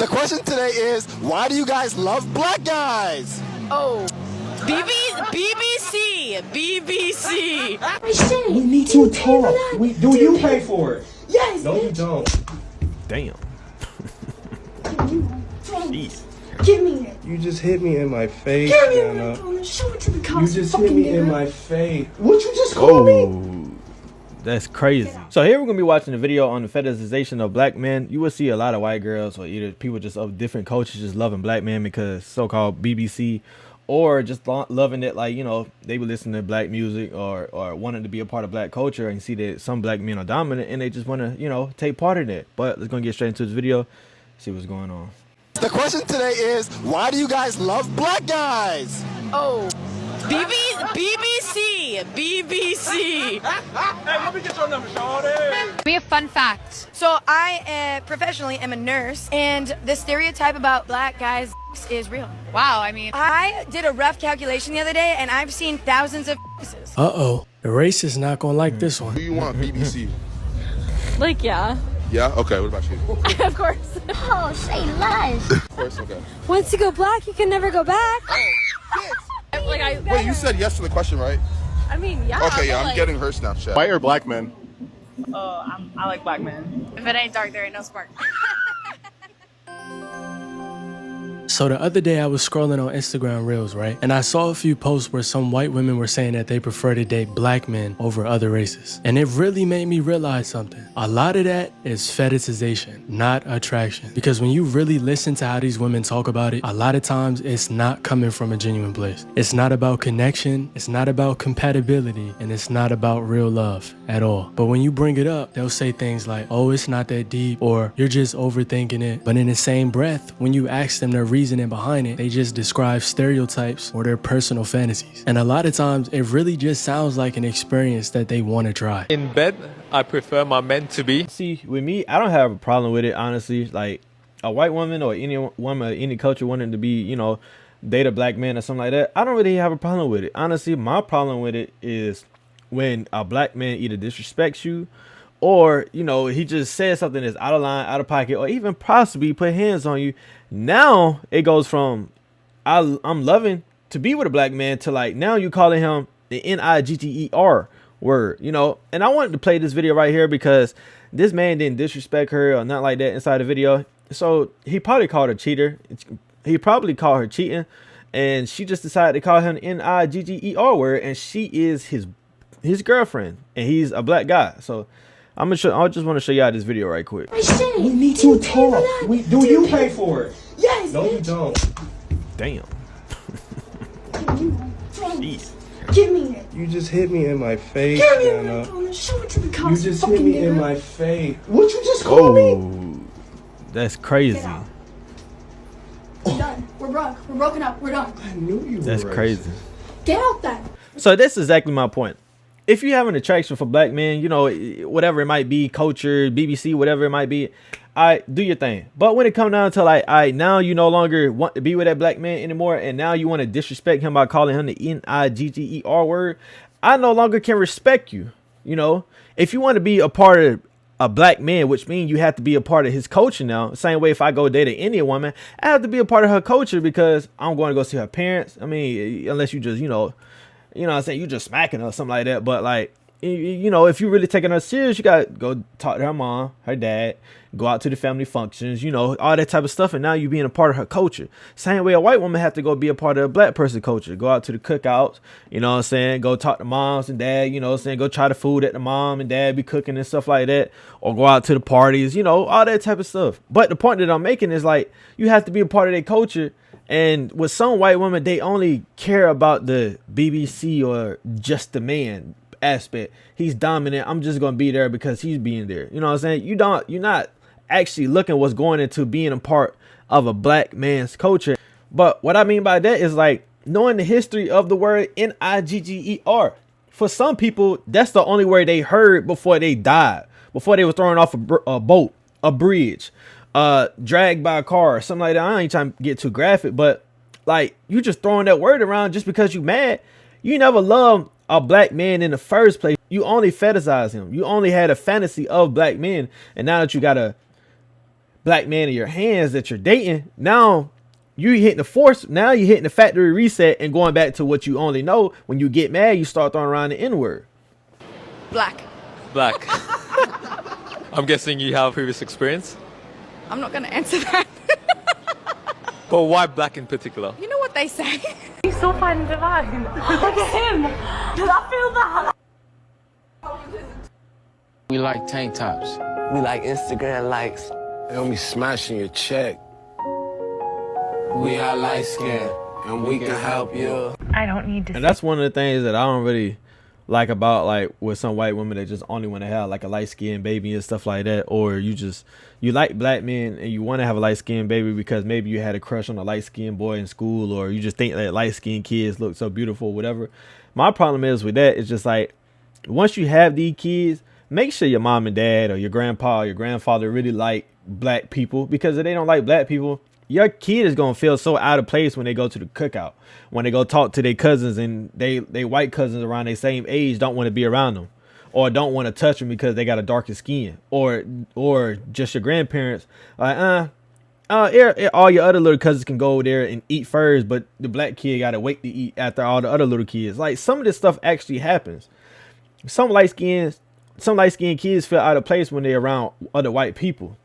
The question today is, why do you guys love black guys? Oh, BBC. We need to talk. Do you pay for it? Yes. No, you don't. Damn. Give me it. You just hit me in my face, Give me Anna. it. Show it to the You cops. just hit me in my face. What you just call me? That's crazy. So here we're gonna be watching a video on the fetishization of black men. You will see a lot of white girls or either people just of different cultures just loving black men because so-called BBC, or just loving it, like, you know, they be listening to black music or wanting to be a part of black culture and see that some black men are dominant and they just want to, you know, take part in it. But let's gonna get straight into this video, see what's going on. The question today is, why do you guys love black guys? Oh, BBC. Hey, let me get your number, Shawty. We have fun fact. So I professionally am a nurse, and the stereotype about black guys is real. Wow, I mean, I did a rough calculation the other day, and I've seen thousands of Uh-oh. The race is not gonna like this one. Who you want, BBC? like, yeah. Yeah? Okay, what about you? Of course. Oh, say less. Of course, okay. Once you go black, you can never go back. Wait, you said yes to the question, right? I mean, yeah. Okay, yeah, I'm getting her Snapchat. White or black men? I like black men. If it ain't dark, there ain't no spark. So the other day I was scrolling on Instagram Reels, right? And I saw a few posts where some white women were saying that they prefer to date black men over other races. And it really made me realize something. A lot of that is fetishization, not attraction. Because when you really listen to how these women talk about it, a lot of times it's not coming from a genuine place. It's not about connection, it's not about compatibility, and it's not about real love at all. But when you bring it up, they'll say things like, oh, it's not that deep, or you're just overthinking it. But in the same breath, when you ask them their reasoning behind it, they just describe stereotypes or their personal fantasies. And a lot of times it really just sounds like an experience that they want to try. In bed, I prefer my men to be. See, with me, I don't have a problem with it, honestly. Like, a white woman or any woman of any culture wanting to be, you know, date a black man or something like that, I don't really have a problem with it. Honestly, my problem with it is when a black man either disrespects you, or, you know, he just says something that's out of line, out of pocket, or even possibly put hands on you. Now it goes from I'm loving to be with a black man to, like, now you calling him the Nigger word, you know. And I wanted to play this video right here because this man didn't disrespect her or nothing like that inside the video. So he probably called her cheater. He probably called her cheating, and she just decided to call him the Nigger word, and she is his girlfriend, and he's a black guy. So I just want to show y'all this video right quick. We need to talk. Do you pay for it? Yes. No, you don't. Damn. Give me it. You just hit me in my face, Give me Anna. it. Show it to the You cops. just hit me in my face. What you just call me? Oh, that's crazy. We're done. We're broke. We're broken up. We're done. I knew you were That's racist. crazy. Get out then. So that's exactly my point. If you have an attraction for black men, you know, whatever it might be, culture, BBC, whatever it might be, do your thing. But when it comes down to, like, now you no longer want to be with that black man anymore, and now you want to disrespect him by calling him the Nigger word, I no longer can respect you. You know, if you want to be a part of a black man, which means you have to be a part of his culture now. Same way if I go date an Indian woman, I have to be a part of her culture because I'm going to go see her parents. I mean, unless you just, you know what I'm saying, you just smacking her or something like that. But, like, you know, if you really taking her serious, you got to go talk to her mom, her dad, go out to the family functions, you know, all that type of stuff. And now you being a part of her culture. Same way a white woman have to go be a part of a black person culture. Go out to the cookouts, you know what I'm saying? Go talk to moms and dad, you know what I'm saying? Go try the food that the mom and dad be cooking and stuff like that. Or go out to the parties, you know, all that type of stuff. But the point that I'm making is, like, you have to be a part of their culture. And with some white women, they only care about the BBC or just the man aspect. He's dominant. I'm just going to be there because he's being there. You know what I'm saying? You're not actually looking what's going into being a part of a black man's culture. But what I mean by that is, like, knowing the history of the word Nigger. For some people, that's the only word they heard before they died, before they were thrown off a boat, a bridge, dragged by a car or something like that. I ain't trying to get too graphic, but, like, you just throwing that word around just because you mad. You never loved a black man in the first place. You only fetishize him. You only had a fantasy of black men, and now that you gotta black man in your hands that you're dating, now you hitting the force. Now you're hitting the factory reset and going back to what you only know. When you get mad, you start throwing around the N-word. Black. Black. I'm guessing you have previous experience. I'm not gonna answer that. But why black in particular? You know what they say. He's so fine and divine. Look at him. Does I feel that? We like tank tops. We like Instagram likes. They don't be smashing your check. We are light skinned and we can help you. I don't need to. And that's one of the things that I don't really like about like with some white women that just only want to have like a light skinned baby and stuff like that, or you like black men and you want to have a light skinned baby because maybe you had a crush on a light skinned boy in school, or you just think that light skinned kids look so beautiful, whatever. My problem is with that, it's just like once you have these kids, make sure your mom and dad or your grandpa or your grandfather really like black people, because if they don't like black people, your kid is gonna feel so out of place when they go to the cookout, when they go talk to their cousins and they white cousins around their same age don't want to be around them, or don't want to touch them because they got a darker skin, or just your grandparents like all your other little cousins can go there and eat first, but the black kid gotta wait to eat after all the other little kids. Like, some of this stuff actually happens. Some light skinned kids feel out of place when they're around other white people.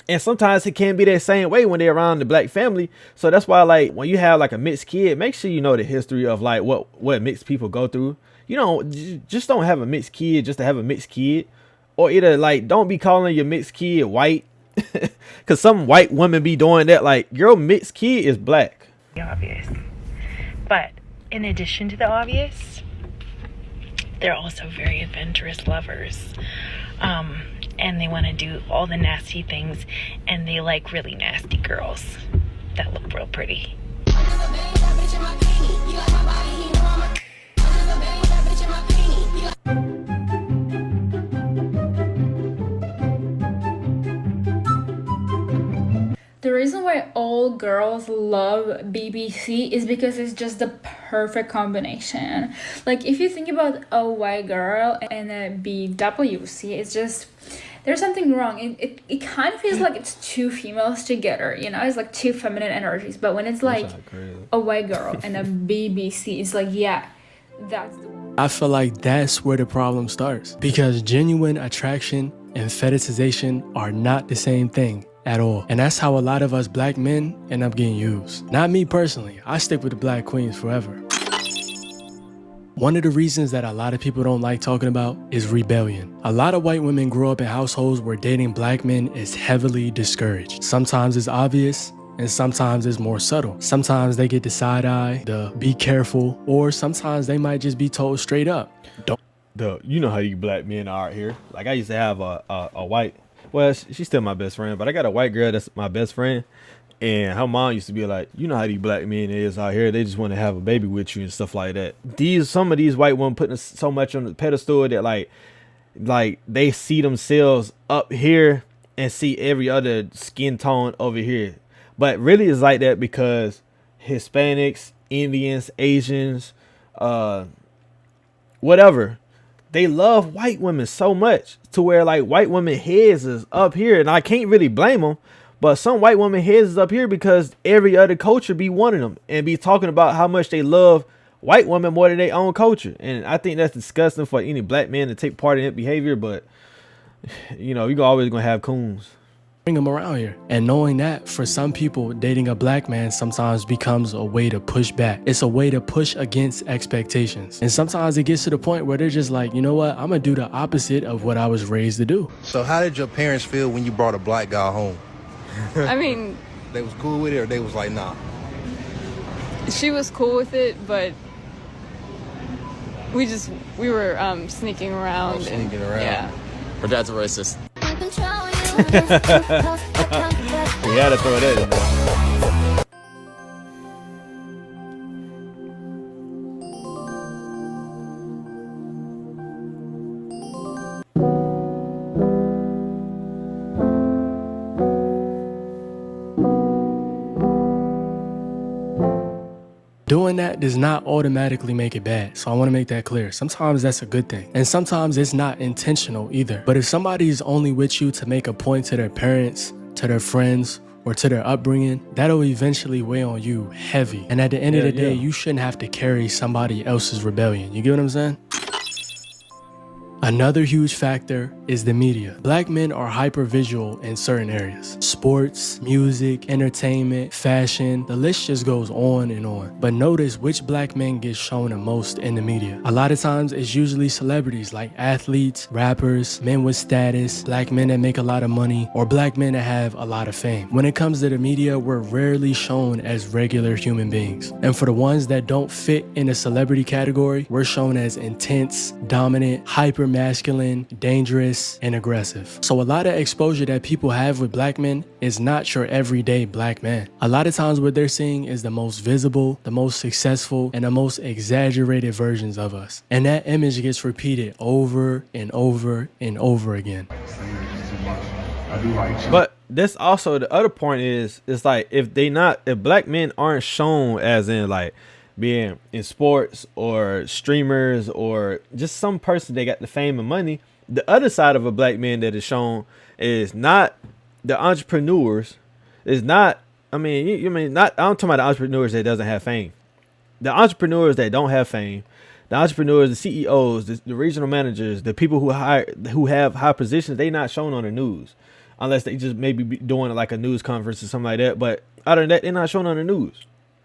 And sometimes it can be that same way when they're around the black family. So that's why, like, when you have like a mixed kid, make sure you know the history of like what mixed people go through. You know, just don't have a mixed kid just to have a mixed kid. Or either like, don't be calling your mixed kid white. Because some white women be doing that. Like, your mixed kid is black. Obvious. But in addition to the obvious, they're also very adventurous lovers. And they want to do all the nasty things, and they like really nasty girls that look real pretty. The reason why all girls love BBC is because it's just the perfect combination. Like, if you think about a white girl and a BWC, it's just, there's something wrong. It kind of feels like it's two females together, you know? It's like two feminine energies. But when it's like a white girl and a BBC, it's like, yeah, that's the one. I feel like that's where the problem starts, because genuine attraction and fetishization are not the same thing at all. And that's how a lot of us black men end up getting used. Not me personally. I stick with the black queens forever. One of the reasons that a lot of people don't like talking about is rebellion. A lot of white women grow up in households where dating black men is heavily discouraged. Sometimes it's obvious, and sometimes it's more subtle. Sometimes they get the side eye, the be careful, or sometimes they might just be told straight up, don't. You know how you black men are out here. Like, I used to have a white, well, she's still my best friend, but I got a white girl that's my best friend, and her mom used to be like, you know how these black men is out here, they just want to have a baby with you and stuff like that. Some of these white women putting so much on the pedestal that like they see themselves up here and see every other skin tone over here. But really it's like that because Hispanics, Indians, Asians, whatever, they love white women so much to where like white women heads is up here, and I can't really blame them. But some white women heads is up here because every other culture be wanting them and be talking about how much they love white women more than their own culture. And I think that's disgusting for any black man to take part in that behavior. But you know, you're always gonna have coons. Bring them around here. And knowing that for some people, dating a black man sometimes becomes a way to push back. It's a way to push against expectations. And sometimes it gets to the point where they're just like, you know what, I'm gonna do the opposite of what I was raised to do. So how did your parents feel when you brought a black guy home? I mean, They was cool with it, or they was like, nah? she was cool with it, but we were sneaking around. Sneaking around. Yeah. Her dad's a racist. We had to throw that in there. Doing that does not automatically make it bad, so I want to make that clear. Sometimes that's a good thing, and sometimes it's not intentional either. But if somebody is only with you to make a point to their parents, to their friends, or to their upbringing, that'll eventually weigh on you heavy. And at the end of the day, you shouldn't have to carry somebody else's rebellion. You get what I'm saying? Another huge factor is the media. Black men are hypervisual in certain areas. Sports, music, entertainment, fashion, the list just goes on and on. But notice which black men get shown the most in the media. A lot of times it's usually celebrities like athletes, rappers, men with status, black men that make a lot of money, or black men that have a lot of fame. When it comes to the media, we're rarely shown as regular human beings. And for the ones that don't fit in the celebrity category, we're shown as intense, dominant, hyper masculine, dangerous, and aggressive. So a lot of exposure that people have with black men is not your everyday black man. A lot of times what they're seeing is the most visible, the most successful, and the most exaggerated versions of us. And that image gets repeated over and over and over again. But this also, the other point is, it's like if black men aren't shown as in like being in sports or streamers or just some person that got the fame and money, the other side of a black man that is shown is not the entrepreneurs, is not, I'm talking about the entrepreneurs that doesn't have fame. The entrepreneurs that don't have fame, the entrepreneurs, the CEOs, the regional managers, the people who have high positions, they not shown on the news. Unless they just maybe be doing like a news conference or something like that. But other than that, they're not shown on the news.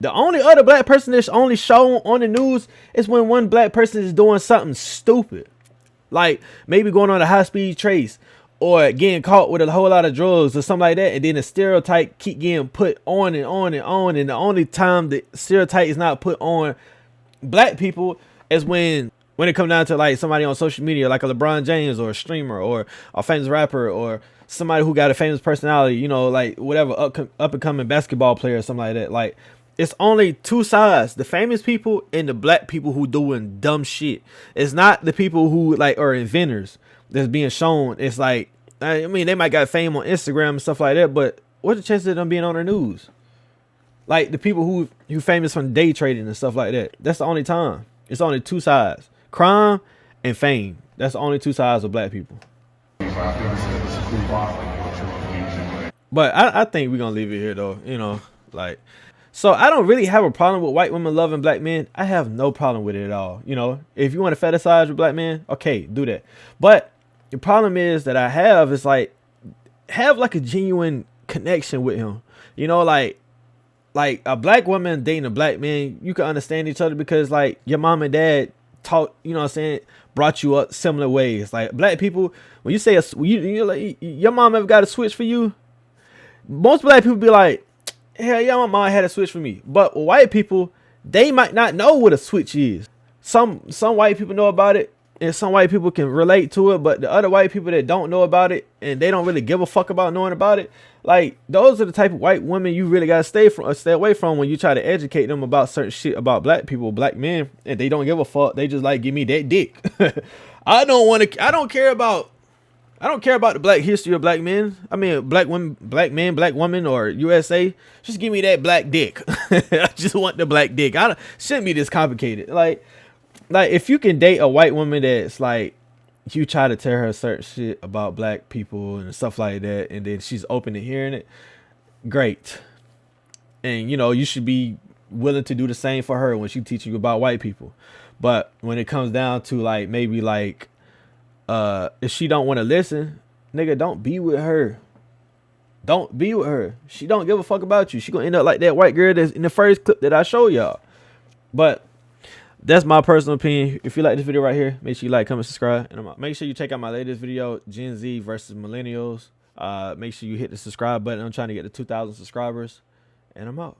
The only other black person that's only shown on the news is when one black person is doing something stupid. Like maybe going on a high-speed chase or getting caught with a whole lot of drugs or something like that. And then the stereotype keep getting put on and on and on. And the only time the stereotype is not put on black people is when it comes down to like somebody on social media, like a LeBron James or a streamer or a famous rapper or somebody who got a famous personality, you know, like whatever, up and coming basketball player or something like that. Like, it's only two sides, the famous people and the black people who doing dumb shit. It's not the people who like are inventors that's being shown. It's like, I mean, they might got fame on Instagram and stuff like that, but what's the chances of them being on the news? Like the people who famous from day trading and stuff like that. That's the only time. It's only two sides, crime and fame. That's the only two sides of black people. But I think we're gonna leave it here though, you know, like. So I don't really have a problem with white women loving black men. I have no problem with it at all. You know, if you want to fetishize a black man, okay, do that. But the problem is that I have is like, have like a genuine connection with him. You know, like a black woman dating a black man, you can understand each other because like your mom and dad taught, you know what I'm saying, brought you up similar ways. Like black people, when you say you like, your mom ever got a switch for you? Most black people be like, hell yeah, my mom had a switch for me. But white people, they might not know what a switch is. Some white people know about it, and some white people can relate to it. But the other white people that don't know about it, and they don't really give a fuck about knowing about it, like those are the type of white women you really gotta stay away from when you try to educate them about certain shit about black people, black men, and they don't give a fuck. They just like, give me that dick. I don't care about the black history of black men. I mean, black women, black men, black woman, or USA. Just give me that black dick. I just want the black dick. Shouldn't be this complicated. Like if you can date a white woman that's like, you try to tell her certain shit about black people and stuff like that, and then she's open to hearing it, great. And you know, you should be willing to do the same for her when she teaches you about white people. But when it comes down to like maybe like, if she don't want to listen, nigga, don't be with her. Don't be with her. She don't give a fuck about you. She gonna end up like that white girl that's in the first clip that I showed y'all. But that's my personal opinion. If you like this video right here, make sure you like, comment, subscribe, and make sure you check out my latest video, Gen Z versus Millennials. Make sure you hit the subscribe button. I'm trying to get to 2,000 subscribers, and I'm out.